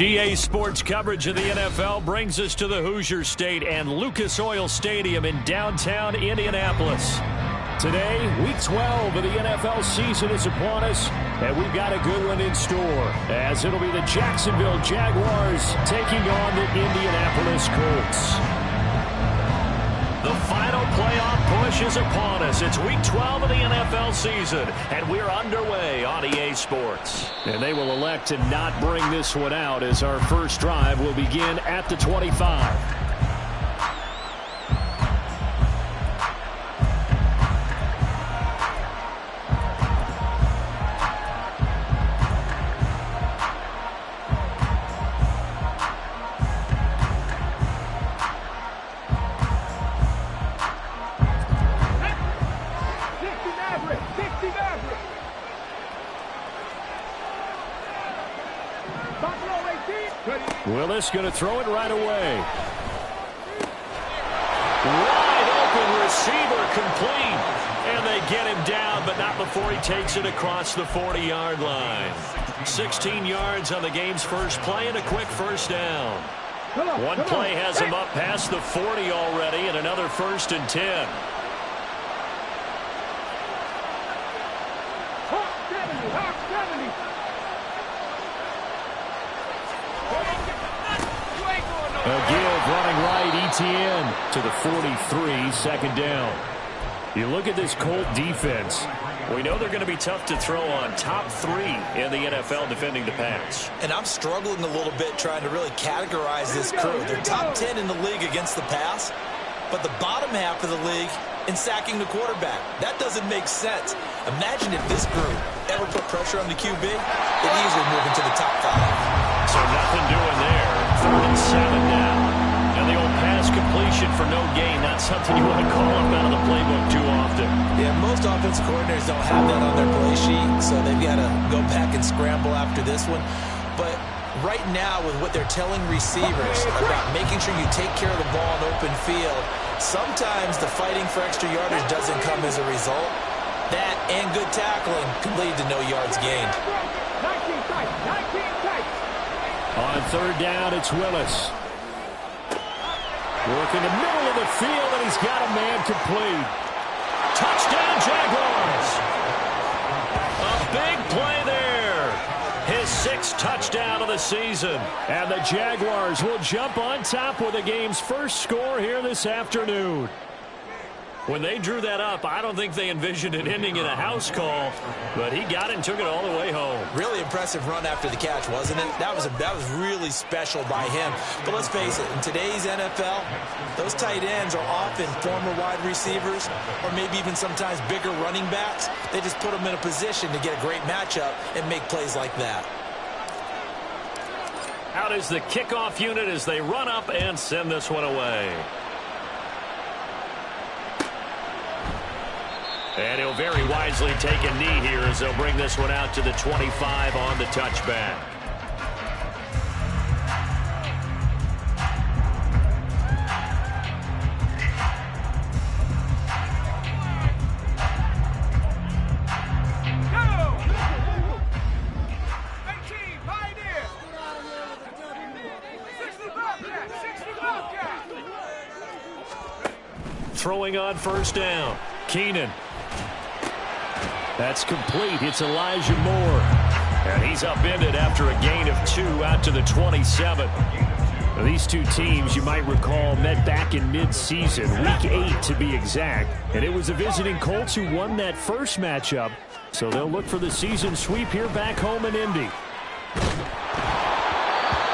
EA Sports coverage of the NFL brings us to the Hoosier State and Lucas Oil Stadium in downtown Indianapolis. Today, Week 12 of the NFL season is upon us, and we've got a good one in store, as it'll be the Jacksonville Jaguars taking on the Indianapolis Colts. The final playoff push is upon us. It's Week 12 of the NFL season, and we're underway on EA Sports. And they will elect to not bring this one out, as our first drive will begin at the 25. Willis going to throw it right away. Wide open receiver complete. And they get him down, but not before he takes it across the 40-yard line. 16 yards on the game's first play and a quick first down. One play has him up past the 40 already, and another 1st and 10. Give running right, Etienne to the 43, second down. You look at this Colt defense. We know they're going to be tough to throw on, top 3 in the NFL defending the pass. And I'm struggling a little bit trying to really categorize this crew. They're top 10 in the league against the pass, but the bottom half of the league in sacking the quarterback. That doesn't make sense. Imagine if this group ever put pressure on the QB, they'd easily move into the top 5. So nothing doing there. 3rd and 7 now. And the old pass completion for no gain, not something you want to call up out of the playbook too often. Yeah, most offensive coordinators don't have that on their play sheet, so they've got to go back and scramble after this one. But right now, with what they're telling receivers about making sure you take care of the ball in open field, sometimes the fighting for extra yardage doesn't come as a result. That and good tackling can lead to no yards gained. On 3rd down, it's Willis. Working the middle of the field, and he's got a man complete. Touchdown, Jaguars! A big play there. His 6th touchdown of the season. And the Jaguars will jump on top with the game's first score here this afternoon. When they drew that up, I don't think they envisioned it ending in a house call, but he got it and took it all the way home. Really impressive run after the catch, wasn't it? That was really special by him. But let's face it, in today's NFL, those tight ends are often former wide receivers or maybe even sometimes bigger running backs. They just put them in a position to get a great matchup and make plays like that. Out is the kickoff unit as they run up and send this one away. And he'll very wisely take a knee here as they'll bring this one out to the 25 on the touchback. Throwing on 1st down, Keenan. That's complete. It's Elijah Moore. And he's upended after a gain of 2 out to the 27. Now, these two teams, you might recall, met back in mid-season, Week 8 to be exact. And it was the visiting Colts who won that first matchup. So they'll look for the season sweep here back home in Indy.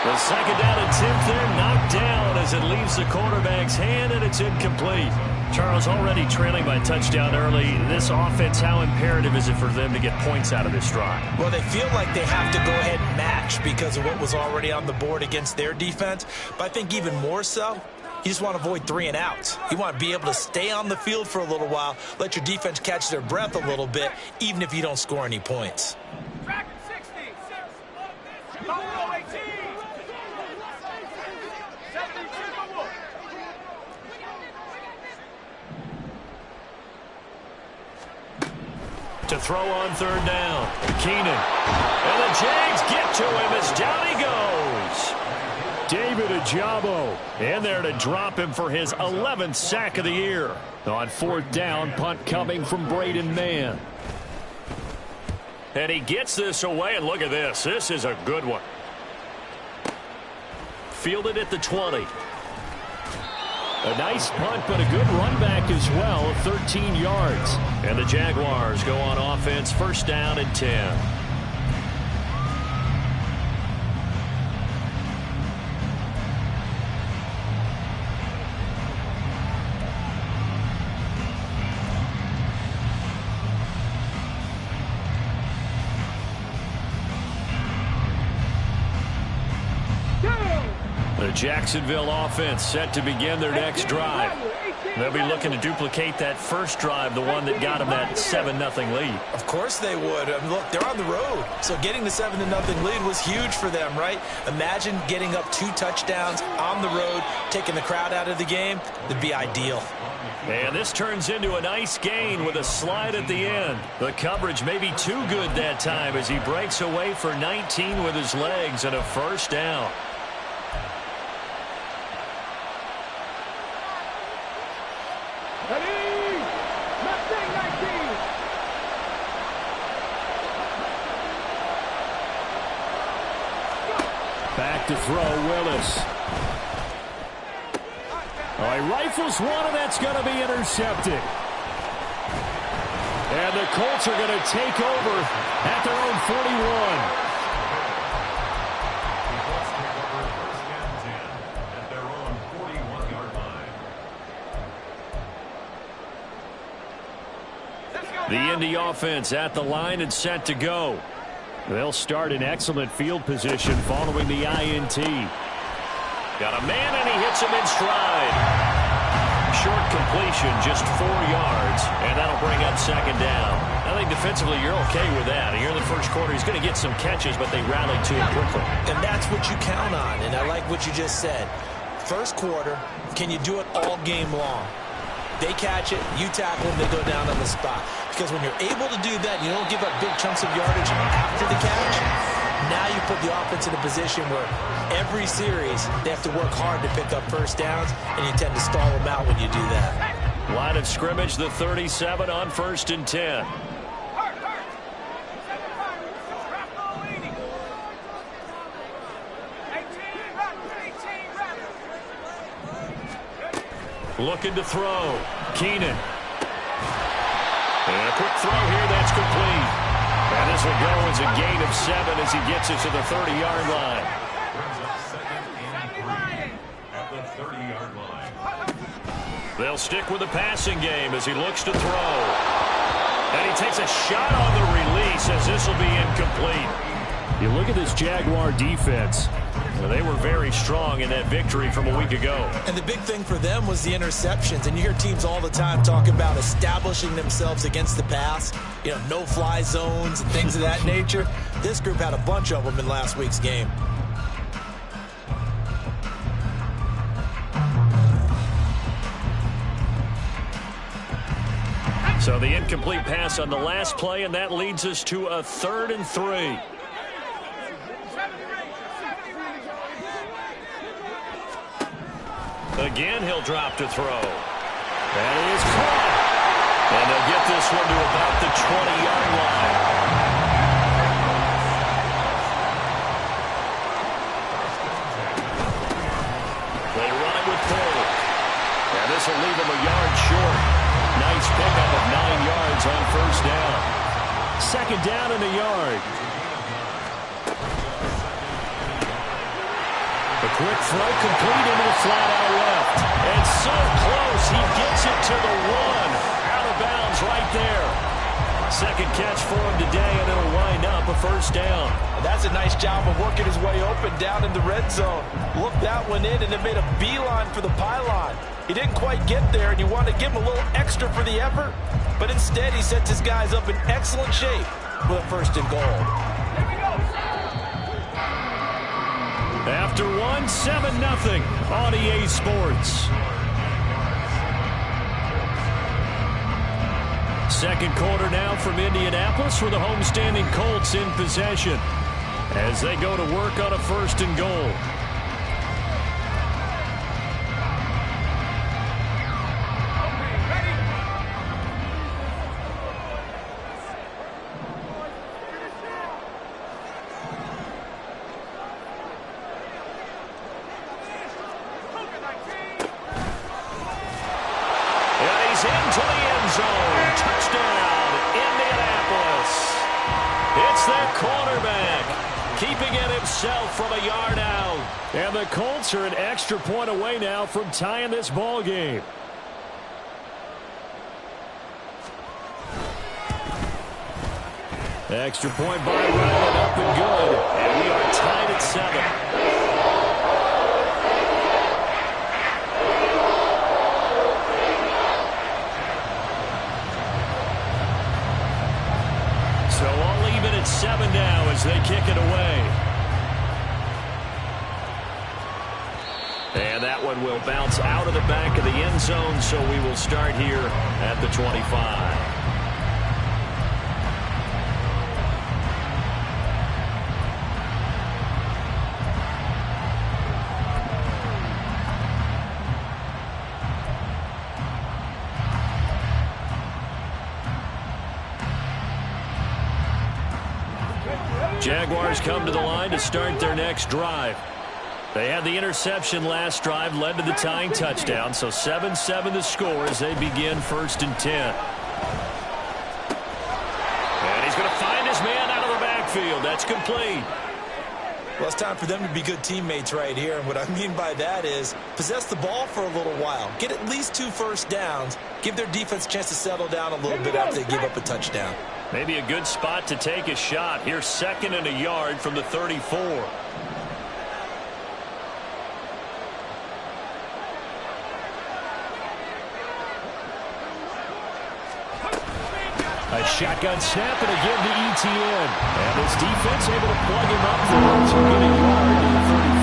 The 2nd down attempt there knocked down as it leaves the quarterback's hand, and it's incomplete. Charles, already trailing by touchdown early. This offense, how imperative is it for them to get points out of this drive? Well, they feel like they have to go ahead and match because of what was already on the board against their defense. But I think even more so, you just want to avoid 3 and outs. You want to be able to stay on the field for a little while, let your defense catch their breath a little bit, even if you don't score any points. To throw on 3rd down, Keenan. And the Jags get to him as down he goes. David Ojabo in there to drop him for his 11th sack of the year. On 4th down, punt coming from Braden Mann. And he gets this away, and look at this. This is a good one. Fielded at the 20. A nice punt, but a good run back as well of 13 yards. And the Jaguars go on offense, 1st down and 10. The Jacksonville offense set to begin their next drive. They'll be looking to duplicate that first drive, the one that got them that 7-0 lead. Of course they would. I mean, look, they're on the road, so getting the 7-0 lead was huge for them, right? Imagine getting up 2 touchdowns on the road, taking the crowd out of the game. That'd be ideal. And this turns into a nice gain with a slide at the end. The coverage may be too good that time as he breaks away for 19 with his legs and a 1st down. Back to throw, Willis. Oh, he rifles one, and that's going to be intercepted. And the Colts are going to take over at their own 41. The Indy offense at the line and set to go. They'll start in excellent field position following the INT. Got a man, and he hits him in stride. Short completion, just 4 yards, and that'll bring up 2nd down. I think defensively you're okay with that. Here in the first quarter, he's going to get some catches, but they rallied to him quickly. And that's what you count on, and I like what you just said. First quarter, can you do it all game long? They catch it, you tackle them, they go down on the spot. Because when you're able to do that, you don't give up big chunks of yardage after the catch. Now you put the offense in a position where every series they have to work hard to pick up 1st downs, and you tend to stall them out when you do that. Line of scrimmage, the 37 on 1st and 10. Looking to throw. Keenan. And a quick throw here, that's complete. And this will go as a gain of 7 as he gets it to the 30-yard line. They'll stick with the passing game as he looks to throw. And he takes a shot on the release as this will be incomplete. You look at this Jaguar defense. They were very strong in that victory from a week ago. And the big thing for them was the interceptions. And you hear teams all the time talk about establishing themselves against the pass. You know, no-fly zones and things of that nature. This group had a bunch of them in last week's game. So the incomplete pass on the last play, and that leads us to a 3rd and 3. Again, he'll drop to throw. That is caught. And they'll get this one to about the 20-yard line. They run it with Cole. And this will leave him a yard short. Nice pickup of 9 yards on 1st down. 2nd down in the yard. A quick throw complete into the flat out left. And so close, he gets it to the 1. Out of bounds right there. 2nd catch for him today, and it'll wind up a 1st down. That's a nice job of working his way open down in the red zone. Looked that one in, and it made a beeline for the pylon. He didn't quite get there, and you want to give him a little extra for the effort. But instead, he sets his guys up in excellent shape with a 1st and goal. After 1, 7-0 on EA Sports. 2nd quarter now from Indianapolis for the homestanding Colts in possession as they go to work on a 1st and goal. It's their cornerback, keeping it himself from a yard out. And the Colts are an extra point away now from tying this ball game. Extra point by Ryan, up and good. And we are tied at 7. So all even at 7 now as they kick it away. And that one will bounce out of the back of the end zone, so we will start here at the 25. Jaguars come to the line to start their next drive. They had the interception last drive, led to the tying touchdown, so 7-7 the score as they begin 1st and 10. And he's going to find his man out of the backfield. That's complete. Well, it's time for them to be good teammates right here, and what I mean by that is possess the ball for a little while, get at least 2 first downs, give their defense a chance to settle down a little bit after they give up a touchdown. Maybe a good spot to take a shot. Here's 2nd and a yard from the 34. A shotgun snap and again to ETN. And this defense able to plug him up there to get a yard to the 35.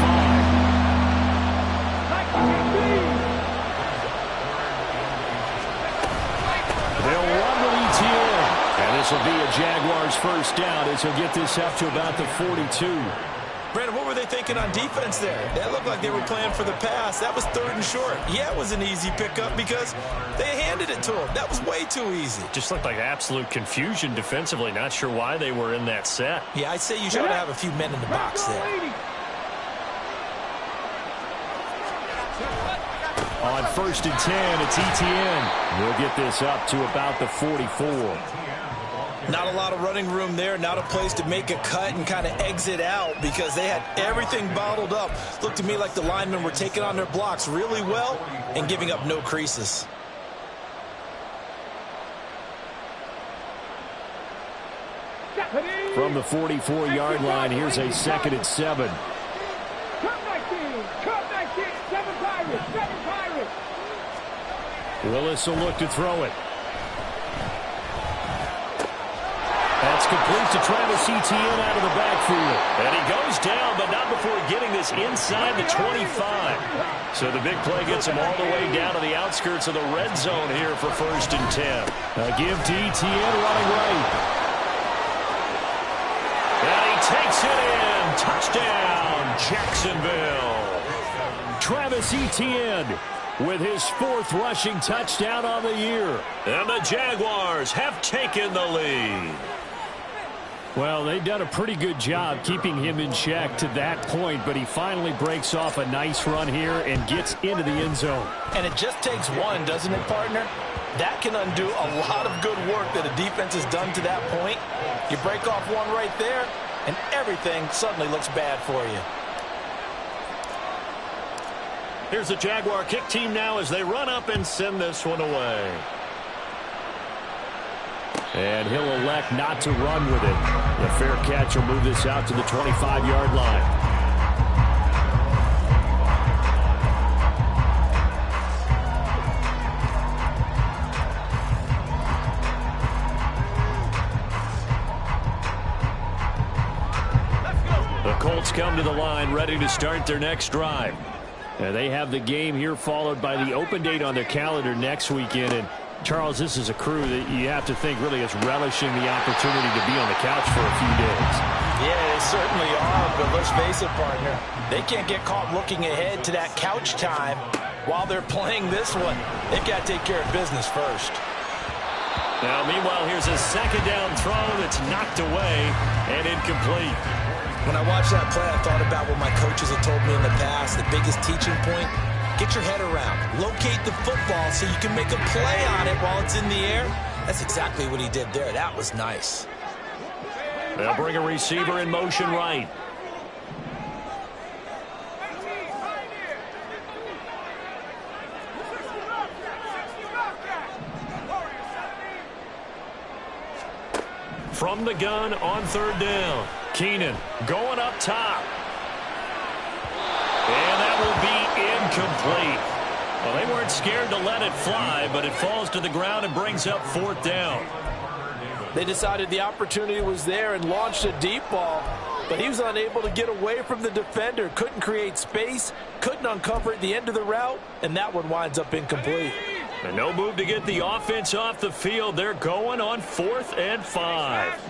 They'll run with ETN. And this will be a Jaguars first down as he'll get this up to about the 42. Brandon, what were they thinking on defense there? That looked like they were playing for the pass. That was 3rd and short. Yeah, it was an easy pickup because they handed it to him. That was way too easy. Just looked like absolute confusion defensively. Not sure why they were in that set. Yeah, I'd say you should have a few men in the box there. On 1st and 10, it's ETN. We'll get this up to about the 44. Not a lot of running room there, not a place to make a cut and kind of exit out because they had everything bottled up. Looked to me like the linemen were taking on their blocks really well and giving up no creases. From the 44-yard line, here's a 2nd and 7. Willis will look to throw it. That's complete to Travis Etienne out of the backfield. And he goes down, but not before getting this inside the 25. So the big play gets him all the way down to the outskirts of the red zone here for 1st and 10. A give to Etienne running right. And he takes it in. Touchdown, Jacksonville. Travis Etienne with his 4th rushing touchdown on the year. And the Jaguars have taken the lead. Well, they've done a pretty good job keeping him in check to that point, but he finally breaks off a nice run here and gets into the end zone. And it just takes one, doesn't it, partner? That can undo a lot of good work that a defense has done to that point. You break off one right there, and everything suddenly looks bad for you. Here's the Jaguar kick team now as they run up and send this one away. And he'll elect not to run with it. The fair catch will move this out to the 25-yard line. The Colts come to the line ready to start their next drive. They have the game here followed by the open date on their calendar next weekend. And Charles, this is a crew that you have to think really is relishing the opportunity to be on the couch for a few days. Yeah, they certainly are, but let's face it, partner. They can't get caught looking ahead to that couch time while they're playing this one. They've got to take care of business first. Now, meanwhile, here's a 2nd down throw that's knocked away and incomplete. When I watched that play, I thought about what my coaches have told me in the past. The biggest teaching point, get your head around. Locate the football so you can make a play on it while it's in the air. That's exactly what he did there. That was nice. They'll bring a receiver in motion right. From the gun on third down. Keenan going up top. And that will be incomplete. Well, they weren't scared to let it fly, but it falls to the ground and brings up fourth down. They decided the opportunity was there and launched a deep ball, but he was unable to get away from the defender. Couldn't create space, couldn't uncover at the end of the route, and that one winds up incomplete. And no move to get the offense off the field. They're going on 4th and 5.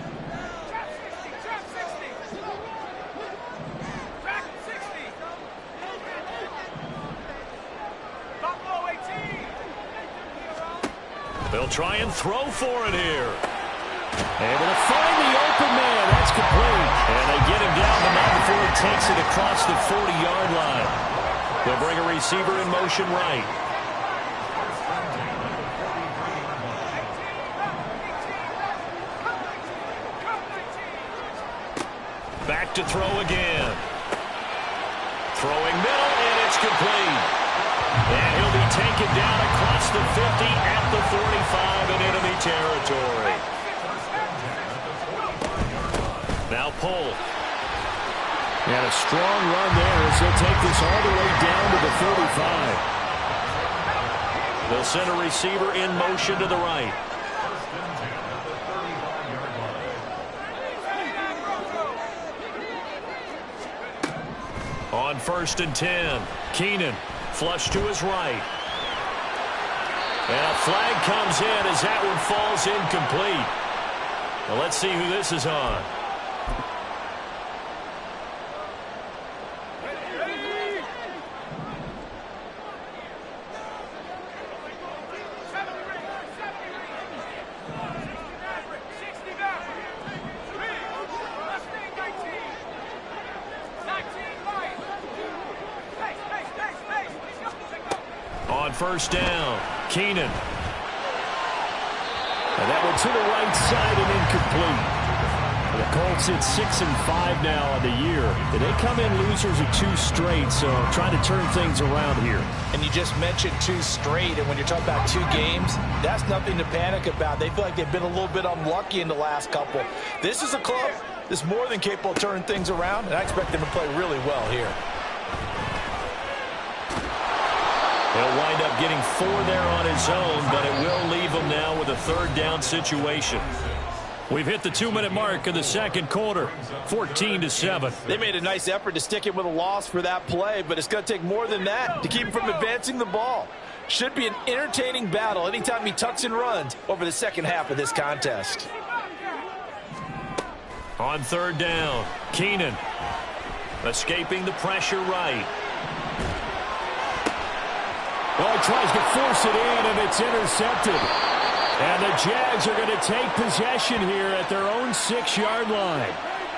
They'll try and throw for it here. Able to find the open man. That's complete. And they get him down, but not before he takes it across the 40-yard line. They'll bring a receiver in motion right. Back to throw again. Throwing middle, and it's complete. And he'll be taken down across the 50 at the 45 in enemy territory. Now pull. And a strong run there as they'll take this all the way down to the 35. They'll send a receiver in motion to the right. On 1st and 10, Keenan flush to his right. And a flag comes in as that one falls incomplete. Well, let's see who this is on. On 1st down, Keenan. And that one to the right side and incomplete. The Colts hit 6 and 5 now on the year. And they come in losers of 2 straight, so trying to turn things around here. And you just mentioned 2 straight, and when you're talking about 2 games, that's nothing to panic about. They feel like they've been a little bit unlucky in the last couple. This is a club that's more than capable of turning things around, and I expect them to play really well here. He'll wind up getting 4 there on his own, but it will leave him now with a 3rd down situation. We've hit the 2-minute mark of the second quarter, 14-7. They made a nice effort to stick it with a loss for that play, but it's going to take more than that to keep him from advancing the ball. Should be an entertaining battle anytime he tucks and runs over the second half of this contest. On 3rd down, Keenan escaping the pressure right. Well, he tries to force it in, and it's intercepted. And the Jags are going to take possession here at their own 6-yard line.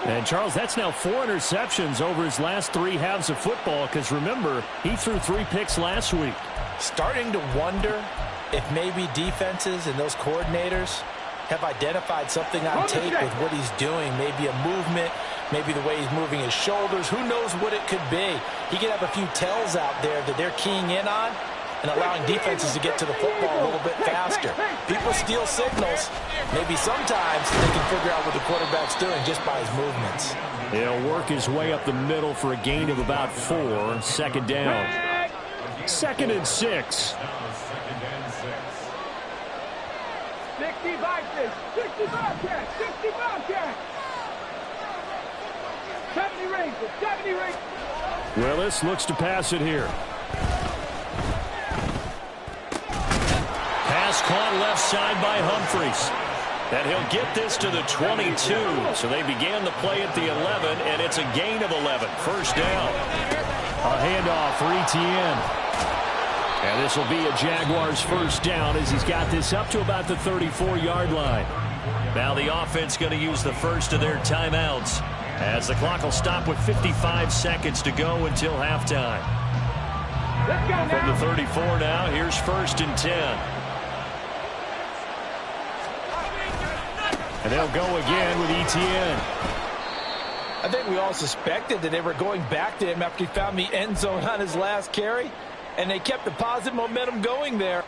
And, Charles, that's now 4 interceptions over his last 3 halves of football, because, remember, he threw 3 picks last week. Starting to wonder if maybe defenses and those coordinators have identified something on tape with what he's doing. Maybe a movement, maybe the way he's moving his shoulders. Who knows what it could be? He could have a few tells out there that they're keying in on and allowing defenses to get to the football a little bit faster. People steal signals. Maybe sometimes they can figure out what the quarterback's doing just by his movements. He'll work his way up the middle for a gain of about 4. 2nd down. 2nd and 6. 60 Vikings, 60 Bobcats, 60 Bobcats. 70 Rangers, 70 Rangers. Willis looks to pass it here. Pass caught left side by Humphries. And he'll get this to the 22. So they began the play at the 11, and it's a gain of 11. 1st down. A handoff for Etienne. And this will be a Jaguars 1st down as he's got this up to about the 34-yard line. Now the offense going to use the first of their timeouts as the clock will stop with 55 seconds to go until halftime. From the 34 now, here's 1st and 10. And they'll go again with Etienne. I think we all suspected that they were going back to him after he found the end zone on his last carry, and they kept the positive momentum going there.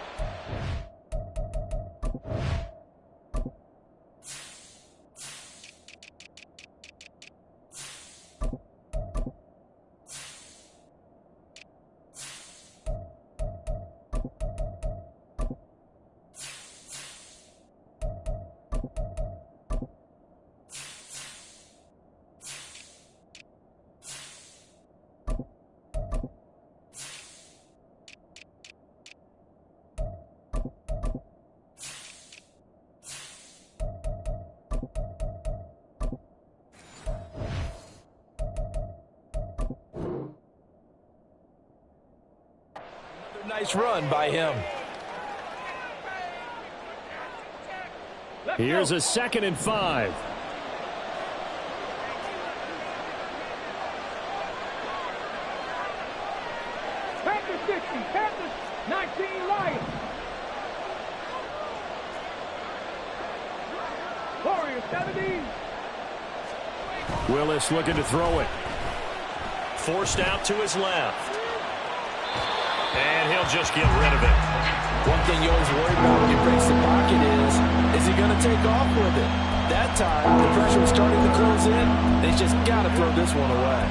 Nice run by him. Here's a 2nd and 5. Panthers 60, Panthers 19 Lions. Warriors 70. Willis looking to throw it. Forced out to his left. And he'll just get rid of it. One thing you always worry about when he breaks the pocket is he going to take off with it? That time, the pressure was starting to close in. They just got to throw this one away.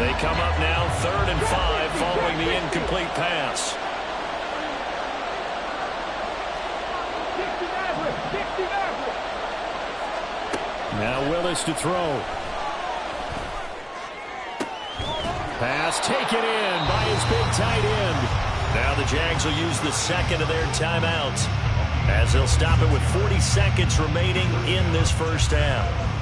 They come up now 3rd and 5 following the incomplete pass. 60 Maverick, 60 Maverick. Now Willis to throw. Pass taken in by his big tight end. Now the Jags will use the 2nd of their timeouts as they'll stop it with 40 seconds remaining in this first half.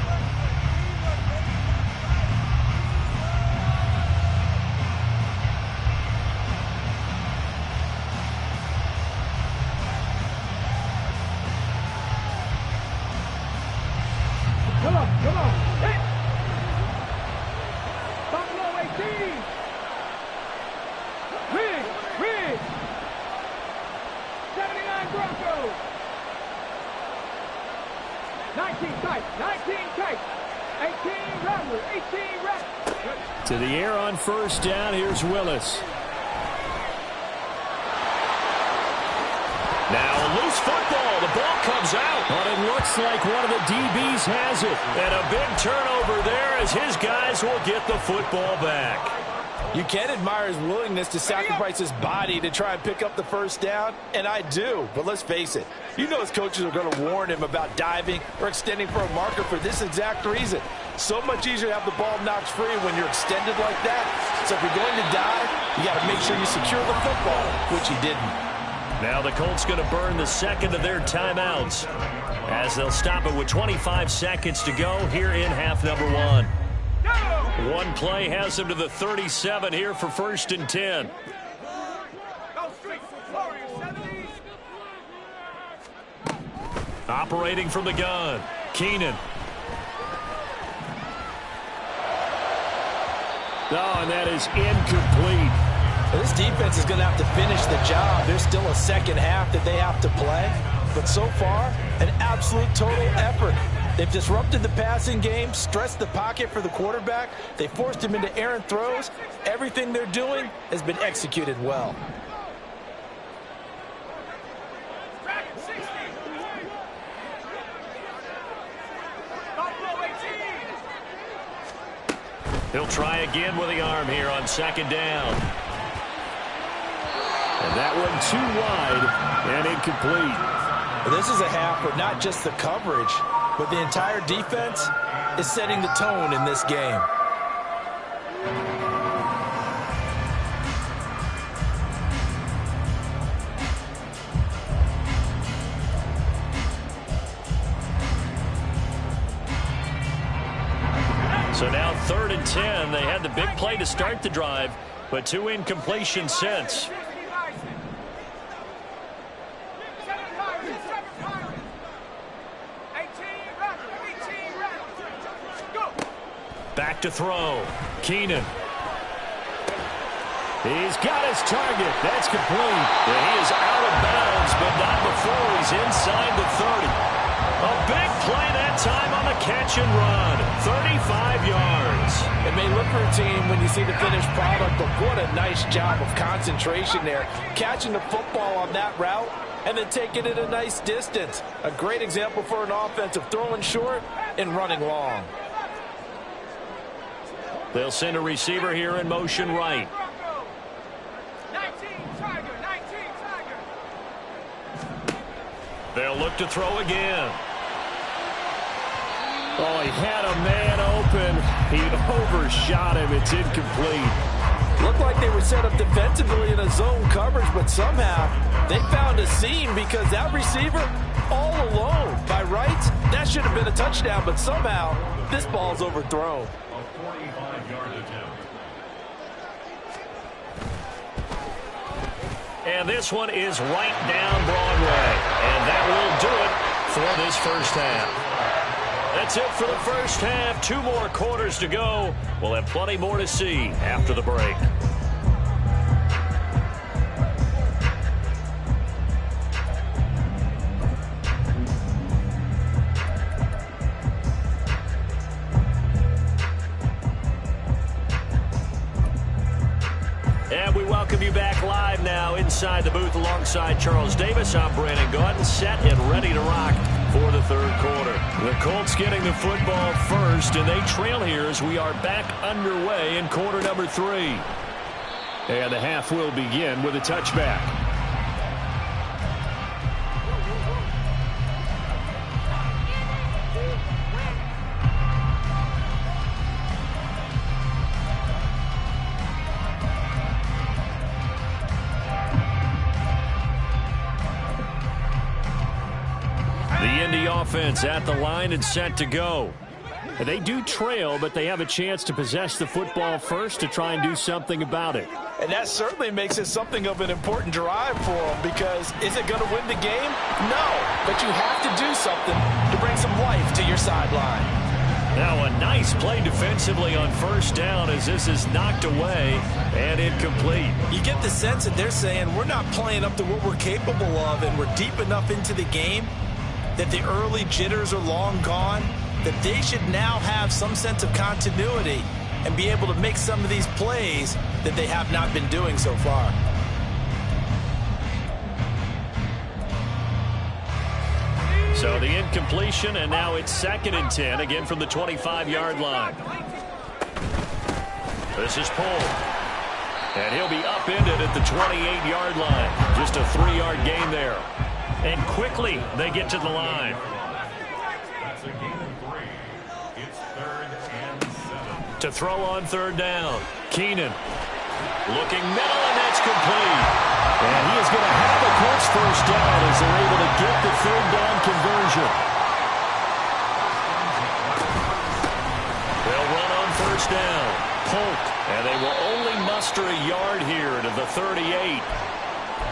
Come on, come on. Hit. Buffalo 18. Rig. 79 Broncos. 19 tight, 18 Rattler, 18 Rattler. To the air on 1st down. Here's Willis. Now a loose football. The ball comes out. But it looks like one of the DBs has it. And a big turnover there as his guys will get the football back. You can admire his willingness to sacrifice his body to try and pick up the first down, and I do. But let's face it, you know his coaches are going to warn him about diving or extending for a marker for this exact reason. So much easier to have the ball knocked free when you're extended like that. So if you're going to dive, you got to make sure you secure the football, which he didn't. Now the Colts going to burn the 2nd of their timeouts as they'll stop it with 25 seconds to go here in half number 1. One play has them to the 37 here for 1st and 10. Operating from the gun, Keenan. Oh, and that is incomplete. This defense is going to have to finish the job. There's still a second half that they have to play. But so far, an absolute total effort. They've disrupted the passing game, stressed the pocket for the quarterback. They forced him into errant throws. Everything they're doing has been executed well. He'll try again with the arm here on 2nd down. And that one too wide and incomplete. This is a half where not just the coverage, but the entire defense is setting the tone in this game. So now 3rd and 10. They had the big play to start the drive, but 2 incompletions since. Back to throw. Keenan. He's got his target. That's complete. And he is out of bounds, but not before he's inside the 30. A big play that time on the catch and run. 35 yards. It may look routine when you see the finished product, but what a nice job of concentration there. Catching the football on that route and then taking it a nice distance. A great example for an offensive throwing short and running long. They'll send a receiver here in motion right. 19 Tiger. They'll look to throw again. Oh, he had a man open. He overshot him. It's incomplete. Looked like they were set up defensively in a zone coverage, but somehow they found a seam because that receiver all alone. By rights, that should have been a touchdown, but somehow this ball's overthrown. A 45-yard attempt. And this one is right down Broadway. And that will do it for this first half. That's it for the first half. 2 more quarters to go. We'll have plenty more to see after the break. And we welcome you back live now inside the booth alongside Charles Davis. I'm Brandon Gaudin, set and ready to rock for the third quarter. The Colts getting the football first, and they trail here as we are back underway in quarter number 3. And the half will begin with a touchback. The Indy offense at the line and set to go. They do trail, but they have a chance to possess the football first to try and do something about it. And that certainly makes it something of an important drive for them, because is it going to win the game? No, but you have to do something to bring some life to your sideline. Now a nice play defensively on first down as this is knocked away and incomplete. You get the sense that they're saying we're not playing up to what we're capable of, and we're deep enough into the game that the early jitters are long gone, that they should now have some sense of continuity and be able to make some of these plays that they have not been doing so far. So the incompletion, and now it's 2nd and 10, again from the 25-yard line. This is pulled. And he'll be upended at the 28-yard line. Just a 3-yard gain there. And quickly they get to the line. That's a gain of 3. It's 3rd and 7. To throw on 3rd down. Keenan looking middle, and that's complete. And he is going to have the Colts first down as they're able to get the 3rd down conversion. They'll run on first down. Polk, and they will only muster a yard here to the 38.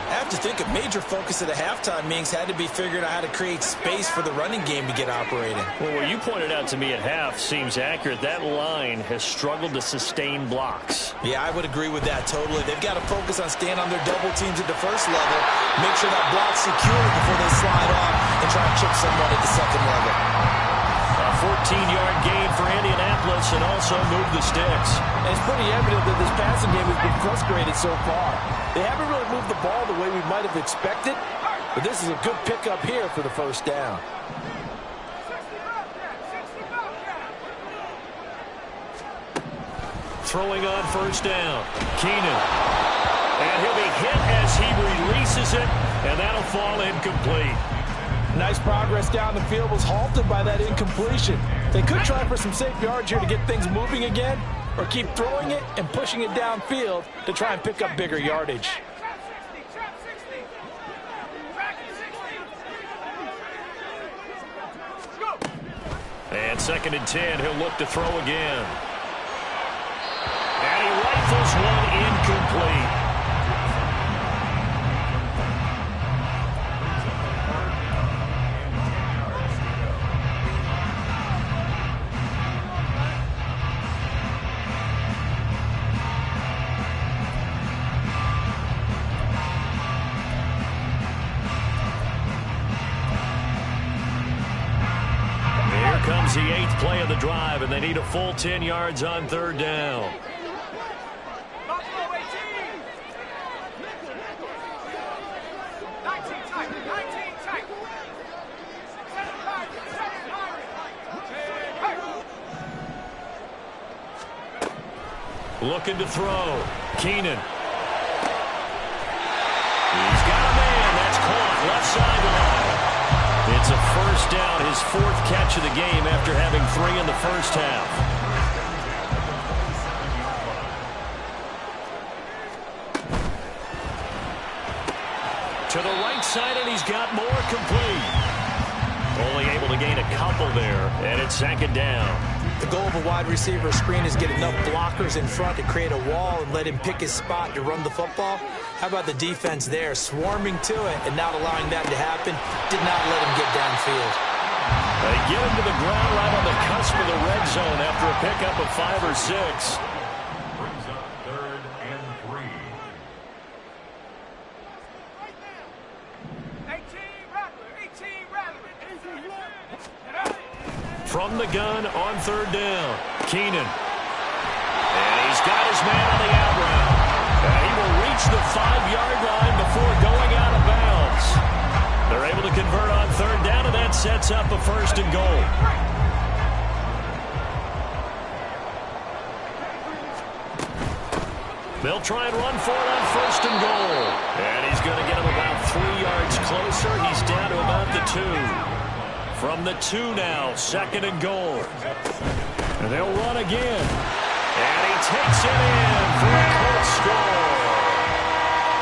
I have to think a major focus at the halftime meetings had to be figuring out how to create space for the running game to get operating. Well, what you pointed out to me at half seems accurate. That line has struggled to sustain blocks. Yeah, I would agree with that totally. They've got to focus on staying on their double teams at the first level, make sure that block's secure before they slide off and try to chip someone at the second level. A 14-yard gain for Indianapolis and also move the sticks. And it's pretty evident that this passing game has been frustrated so far. They haven't really moved the ball the way we might have expected, but this is a good pickup here for the first down. Throwing on first down. Keenan. And he'll be hit as he releases it, and that'll fall incomplete. Nice progress down the field was halted by that incompletion. They could try for some safe yards here to get things moving again, or keep throwing it and pushing it downfield to try and pick up bigger yardage. And 2nd and 10, he'll look to throw again. And he rifles one incomplete. is the 8th play of the drive, and they need a full 10 yards on third down. Buffalo 18. 19 tight. 19 tight. 7 targets. 7 targets. Looking to throw. Keenan. He's got a man. That's caught. Left sideline. It's a first down, his 4th catch of the game after having 3 in the first half. To the right side, and he's got more complete. Only able to gain a couple there, and it's 2nd down. The goal of a wide receiver screen is get enough blockers in front to create a wall and let him pick his spot to run the football. How about the defense there, swarming to it and not allowing that to happen? Did not let him get downfield. They get him to the ground right on the cusp of the red zone after a pickup of 5 or 6. Brings up 3rd and 3. 18 Rattler. 18 Rattler. From the gun on 3rd down, Keenan. And he's got his man on the out route. And he will reach the 5-yard line before going out of bounds. They're able to convert on 3rd down, and that sets up a 1st and goal. They'll try and run for it on 1st and goal. And he's going to get him about 3 yards closer. He's down to about the 2. From the 2 now, 2nd and goal. And they'll run again. And he takes it in for a Colts score.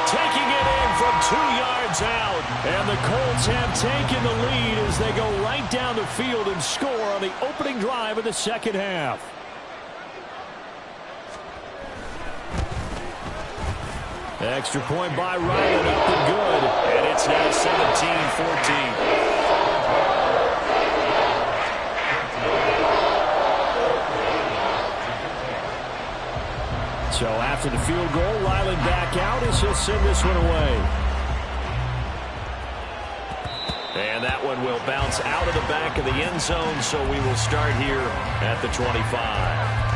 Taking it in from 2 yards out. And the Colts have taken the lead as they go right down the field and score on the opening drive of the 2nd half. Extra point by Ryland, up and good. And it's now 17-14. So after the field goal, Ryland back out as he'll send this one away. And that one will bounce out of the back of the end zone, so we will start here at the 25.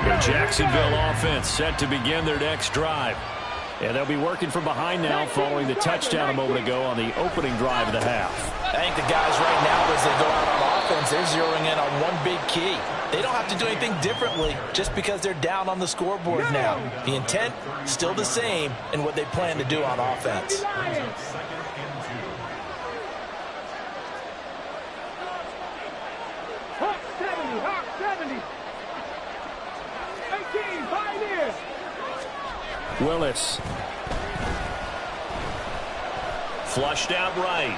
The Jacksonville offense set to begin their next drive. And they'll be working from behind now following the touchdown a moment ago on the opening drive of the half. I think the guys right now, as they go out on offense, they're zeroing in on one big key. They don't have to do anything differently just because they're down on the scoreboard now. The intent, still the same in what they plan to do on offense. Hawk 70. Hawk 70. 18 Pioneers. Willis. Flushed out right.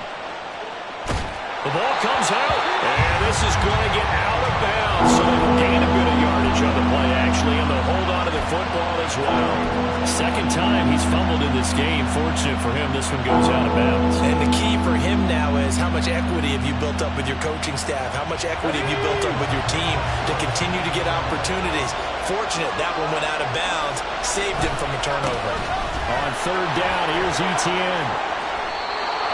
The ball comes out, and this is going to get out of bounds, so they will gain a bit of yardage on the play, actually, and they'll hold on to the football as well. Second time he's fumbled in this game. Fortunate for him, this one goes out of bounds. And the key for him now is how much equity have you built up with your coaching staff? How much equity have you built up with your team to continue to get opportunities? Fortunate that one went out of bounds, saved him from a turnover. On 3rd down, here's Etienne.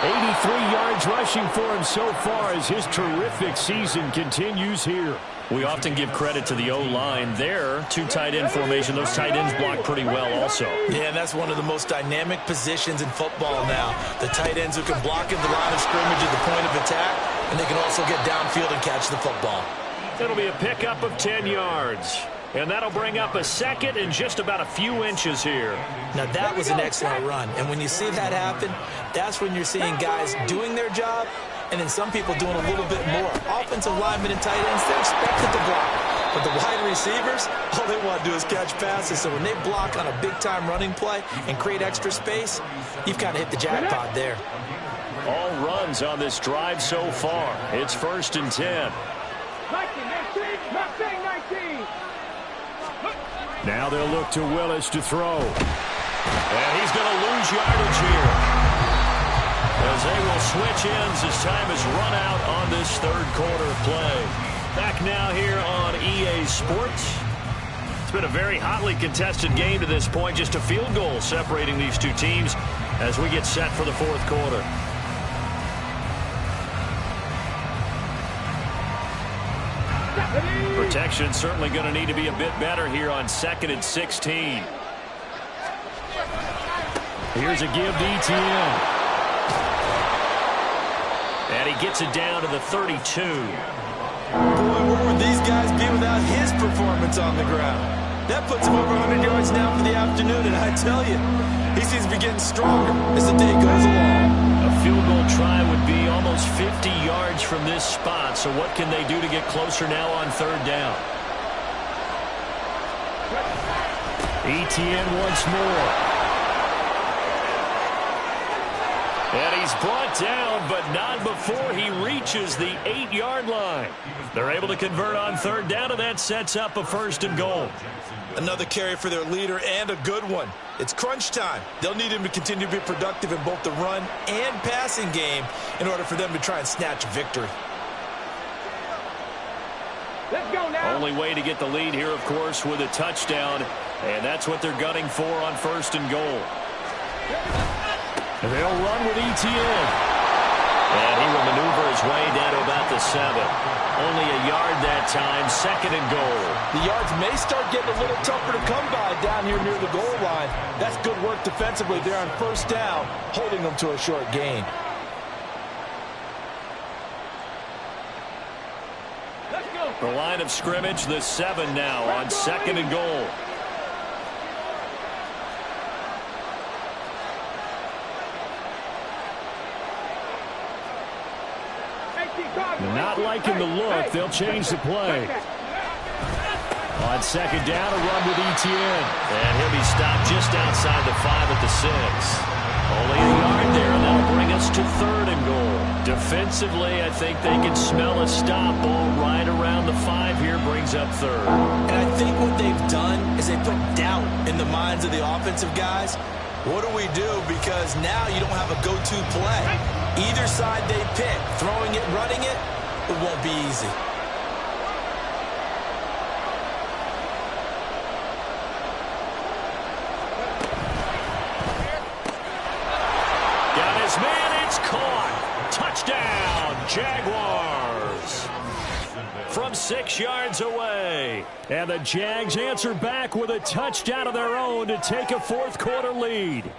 83 yards rushing for him so far as his terrific season continues here. We often give credit to the O-line there. 2 tight end formation. Those tight ends block pretty well also. Yeah, and that's one of the most dynamic positions in football now. The tight ends who can block at the line of scrimmage at the point of attack, and they can also get downfield and catch the football. It'll be a pickup of 10 yards. And that'll bring up a 2nd and just about a few inches here. Now, that was an excellent run. And when you see that happen, that's when you're seeing guys doing their job and then some people doing a little bit more. Offensive linemen and tight ends, they're expected to block. But the wide receivers, all they want to do is catch passes. So when they block on a big-time running play and create extra space, you've kind of hit the jackpot there. All runs on this drive so far. It's 1st and 10. 19. Now they'll look to Willis to throw. And he's going to lose yardage here, as they will switch ends as time is run out on this 3rd quarter play. Back now here on EA Sports. It's been a very hotly contested game to this point. Just a field goal separating these two teams as we get set for the fourth quarter. Protection certainly going to need to be a bit better here on 2nd and 16. Here's a give to Etienne. And he gets it down to the 32. Boy, where would these guys be without his performance on the ground? That puts him over 100 yards now for the afternoon, and I tell you, he seems to be getting stronger as the day goes along. A field goal try would be almost 50 yards from this spot, so what can they do to get closer now on 3rd down? Etienne once more. And he's brought down, but not before he reaches the 8-yard line. They're able to convert on 3rd down, and that sets up a 1st and goal. Another carry for their leader, and a good one. It's crunch time. They'll need him to continue to be productive in both the run and passing game in order for them to try and snatch a victory. Let's go now. Only way to get the lead here, of course, with a touchdown, and that's what they're gunning for on 1st and goal. They'll run with Etienne. And he will maneuver his way down to about the 7. Only a yard that time, 2nd and goal. The yards may start getting a little tougher to come by down here near the goal line. That's good work defensively there on 1st down, holding them to a short gain. Let's go. The line of scrimmage, the 7 now on 2nd and goal. Not liking the look. They'll change the play. On 2nd down, a run with Etienne. And he'll be stopped just outside the 5 at the 6. Only a yard there, and that'll bring us to 3rd and goal. Defensively, I think they can smell a stop. Ball right around the 5 here brings up 3rd. And I think what they've done is they put doubt in the minds of the offensive guys. What do we do? Because now you don't have a go-to play. Either side they pick, throwing it, running it, it won't be easy. Got his man, it's caught. Touchdown, Jaguars. From 6 yards away. And the Jags answer back with a touchdown of their own to take a 4th quarter lead.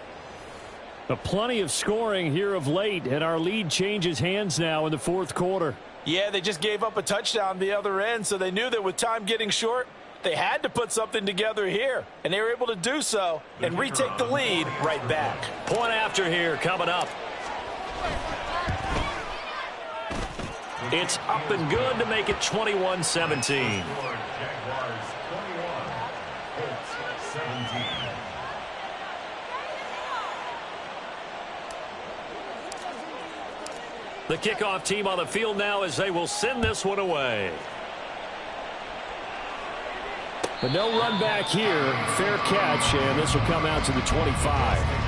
Plenty of scoring here of late, and our lead changes hands now in the 4th quarter. Yeah, they just gave up a touchdown the other end, so they knew that with time getting short, they had to put something together here, and they were able to do so and retake the lead right back. Point after here coming up. It's up and good to make it 21-17. Jaguars 21, Colts 17. The kickoff team on the field now as they will send this one away. But no run back here. Fair catch, and this will come out to the 25.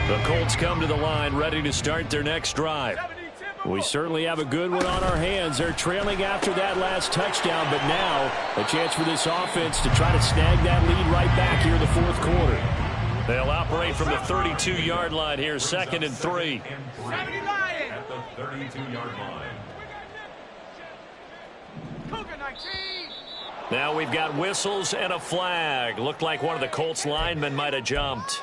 The Colts come to the line ready to start their next drive. We certainly have a good one on our hands. They're trailing after that last touchdown, but now a chance for this offense to try to snag that lead right back here in the 4th quarter. They'll operate from the 32-yard line here, 2nd and 3. At the 32-yard line. Now we've got whistles and a flag. Looked like one of the Colts linemen might have jumped.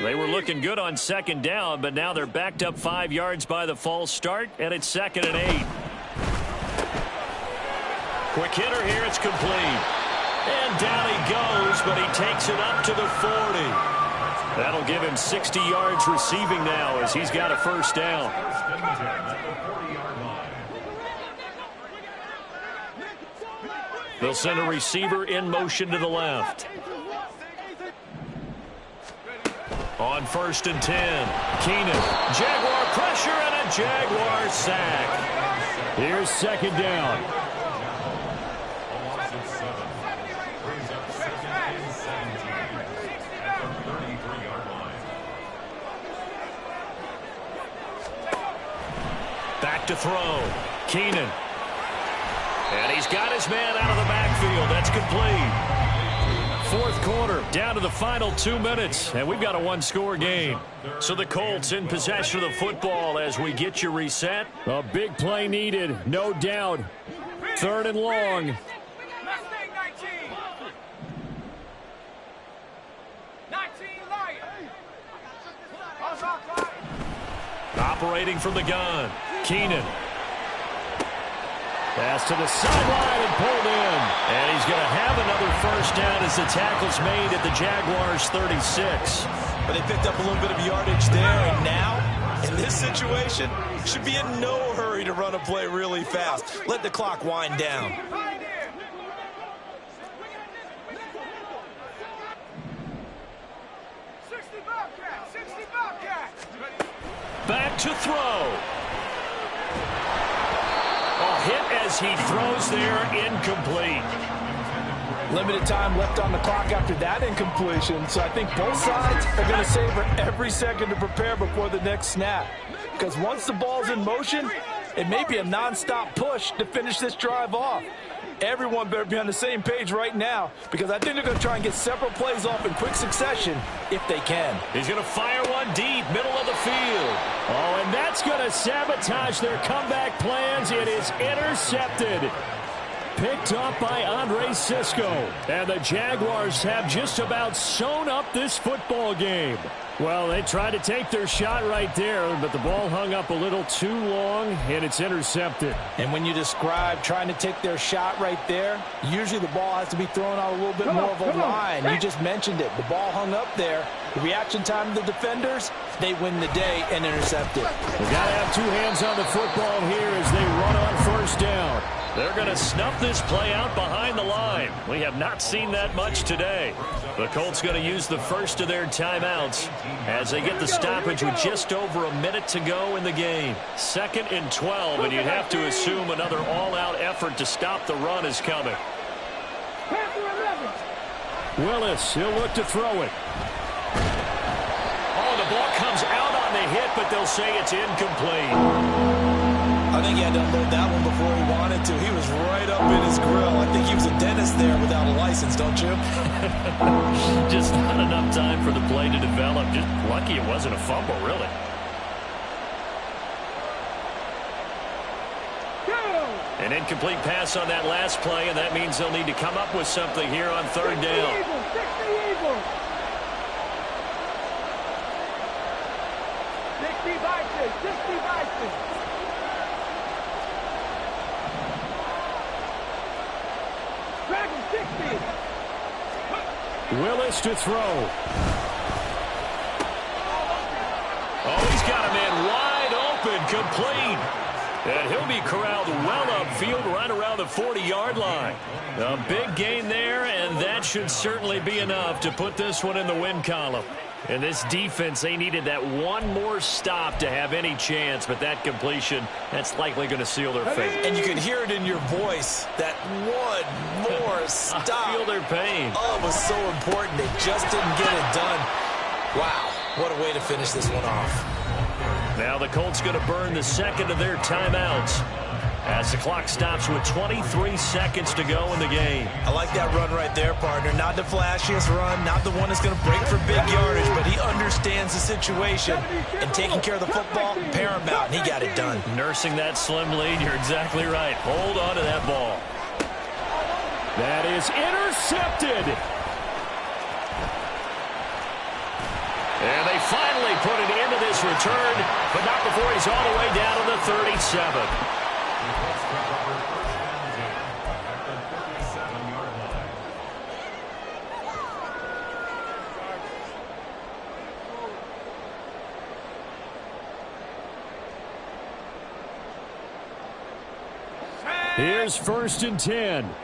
They were looking good on 2nd down, but now they're backed up 5 yards by the false start, and it's 2nd and 8. Quick hitter here, it's complete. And down he goes, but he takes it up to the 40. That'll give him 60 yards receiving now as he's got a 1st down. They'll send a receiver in motion to the left. On 1st and 10. Keenan. Jaguar pressure and a Jaguar sack. Here's 2nd down. Back to throw. Keenan. And he's got his man out of the backfield. That's complete. 4th quarter, down to the final 2 minutes, and we've got a one-score game. So the Colts in possession of the football as we get you reset. A big play needed, no doubt. 3rd and long. Mustang 19. 19 Lion. Operating from the gun. Keenan. Pass to the sideline and pulled in. And he's going to have another 1st down as the tackle's made at the Jaguars' 36. But they picked up a little bit of yardage there, and now, in this situation, should be in no hurry to run a play really fast. Let the clock wind down. Back to throw. A hit as he throws there, incomplete. Limited time left on the clock after that incompletion, so I think both sides are going to savor every second to prepare before the next snap. Because once the ball's in motion, it may be a non-stop push to finish this drive off. Everyone better be on the same page right now, because I think they're going to try and get several plays off in quick succession if they can. He's going to fire one deep, middle of the field. Oh, and that's going to sabotage their comeback plans. It is intercepted. Picked up by Andre Cisco. And the Jaguars have just about sewn up this football game. Well, they tried to take their shot right there, but the ball hung up a little too long, and it's intercepted. And when you describe trying to take their shot right there, usually the ball has to be thrown out a little bit more of a line. You just mentioned it. The ball hung up there. The reaction time of the defenders, they win the day and intercept it. They've got to have two hands on the football here as they run on 1st down. They're going to snuff this play out behind the line. We have not seen that much today. The Colts going to use the first of their timeouts as they get the stoppage with just over a minute to go in the game. 2nd and 12, and you'd have to assume another all-out effort to stop the run is coming. Willis, he'll look to throw it. Oh, the ball comes out on the hit, but they'll say it's incomplete. I think he had to unload that one before he wanted to. He was right up in his grill. I think he was a dentist there without a license, don't you? Just not enough time for the play to develop. Just lucky it wasn't a fumble, really. An incomplete pass on that last play, and that means they'll need to come up with something here on 3rd down. 60 Bison. Willis to throw. Oh, he's got a man wide open, complete. And he'll be corralled well upfield right around the 40-yard line. A big gain there, and that should certainly be enough to put this one in the win column. In this defense, they needed that one more stop to have any chance, but that completion, that's likely going to seal their fate. And you can hear it in your voice, that one more stop. I feel their pain. Oh, it was so important. They just didn't get it done. Wow, what a way to finish this one off. Now the Colts going to burn the 2nd of their timeouts as the clock stops with 23 seconds to go in the game. I like that run right there, partner. Not the flashiest run, not the one that's going to break for big yardage, but he understands the situation, and taking care of the football, paramount, and he got it done. Nursing that slim lead, you're exactly right. Hold on to that ball. That is intercepted. And they finally put it into this return, but not before he's all the way down to the 37. Here's 1st and 10.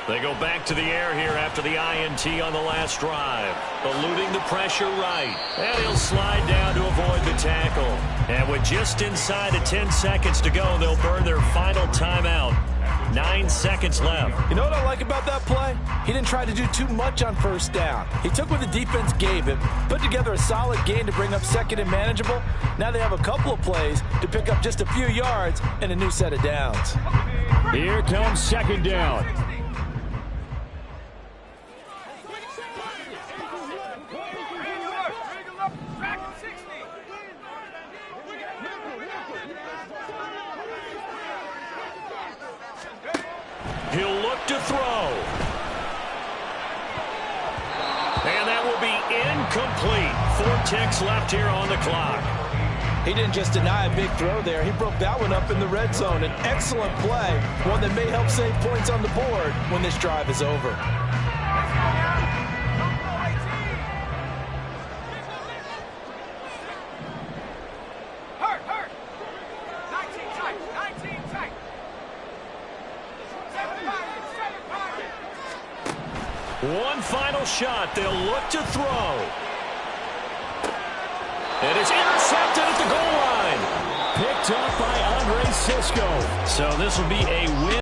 They go back to the air here after the INT on the last drive. Eluding the pressure right. And he'll slide down to avoid the tackle. And with just inside of 10 seconds to go, they'll burn their final timeout. 9 seconds left. You know what I like about that play? He didn't try to do too much on first down. He took what the defense gave him, put together a solid gain to bring up second and manageable. Now they have a couple of plays to pick up just a few yards and a new set of downs. Here comes second down. He'll look to throw. And that will be incomplete. 4 ticks left here on the clock. He didn't just deny a big throw there. He broke that one up in the red zone. An excellent play, one that may help save points on the board when this drive is over. Hurt. 19 tight. 19 tight. 7 One final shot. They'll look to throw. And it's intercepted at the goal line. Picked up by Andre Cisco. So this will be a win.